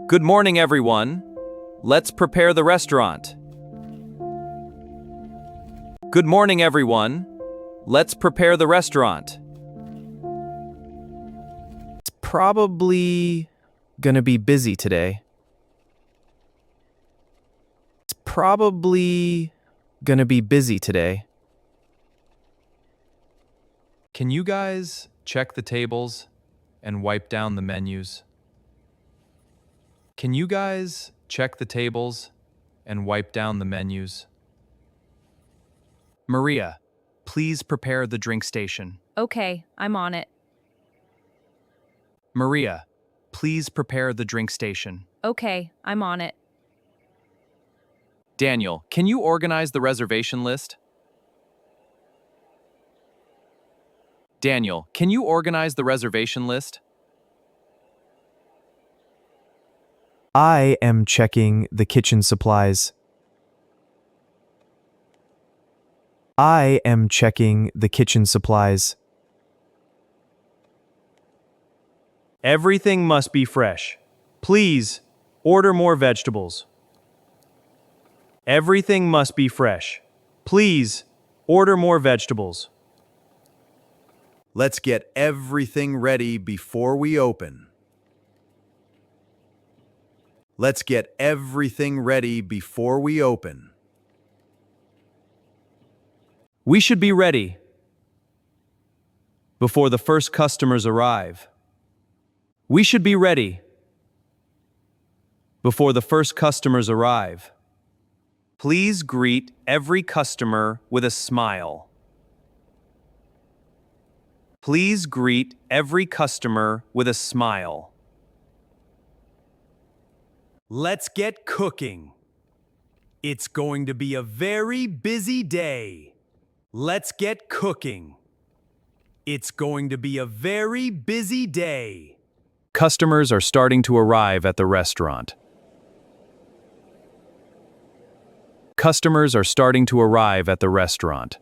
Good morning, everyone. Let's prepare the restaurant. Good morning, everyone. Let's prepare the restaurant. It's probably gonna be busy today. It's probably gonna be busy today. Can you guys check the tables and wipe down the menus? Can you guys check the tables and wipe down the menus? Maria, please prepare the drink station. Okay, I'm on it. Maria, please prepare the drink station. Okay, I'm on it. Daniel, can you organize the reservation list? Daniel, can you organize the reservation list? I am checking the kitchen supplies. I am checking the kitchen supplies. Everything must be fresh. Please, order more vegetables. Everything must be fresh. Please, order more vegetables. Let's get everything ready before we open. Let's get everything ready before we open. We should be ready before the first customers arrive. We should be ready before the first customers arrive. Please greet every customer with a smile. Please greet every customer with a smile. Let's get cooking. It's going to be a very busy day. Let's get cooking. It's going to be a very busy day. Customers are starting to arrive at the restaurant. Customers are starting to arrive at the restaurant.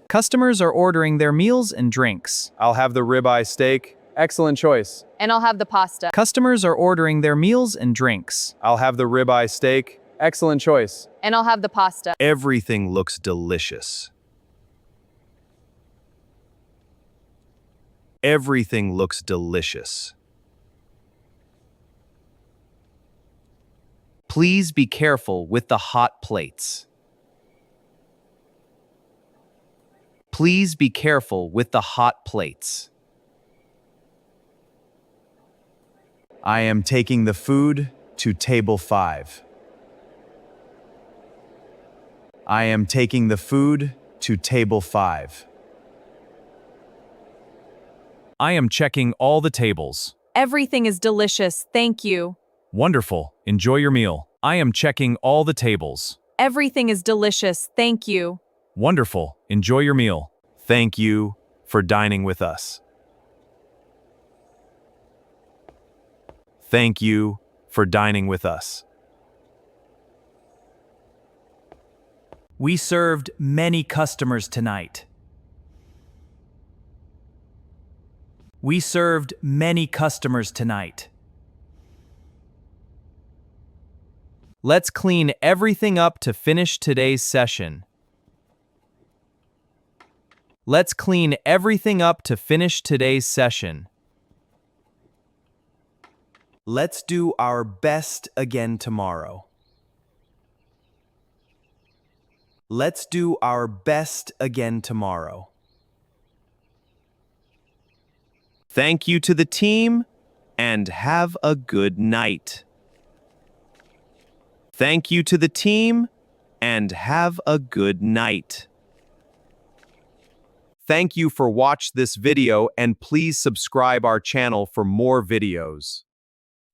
Customers are ordering their meals and drinks. I'll have the ribeye steak. Excellent choice. And I'll have the pasta. Customers are ordering their meals and drinks. I'll have the ribeye steak. Excellent choice. And I'll have the pasta. Everything looks delicious. Everything looks delicious. Please be careful with the hot plates. Please be careful with the hot plates. I am taking the food to table 5. I am taking the food to table 5. I am checking all the tables. Everything is delicious, thank you. Wonderful. Enjoy your meal. I am checking all the tables. Everything is delicious, thank you. Wonderful. Enjoy your meal. Thank you for dining with us. Thank you for dining with us. We served many customers tonight. We served many customers tonight. Let's clean everything up to finish today's session. Let's clean everything up to finish today's session. Let's do our best again tomorrow. Let's do our best again tomorrow. Thank you to the team, and have a good night. Thank you to the team, and have a good night. Thank you for watching this video, and please subscribe our channel for more videos.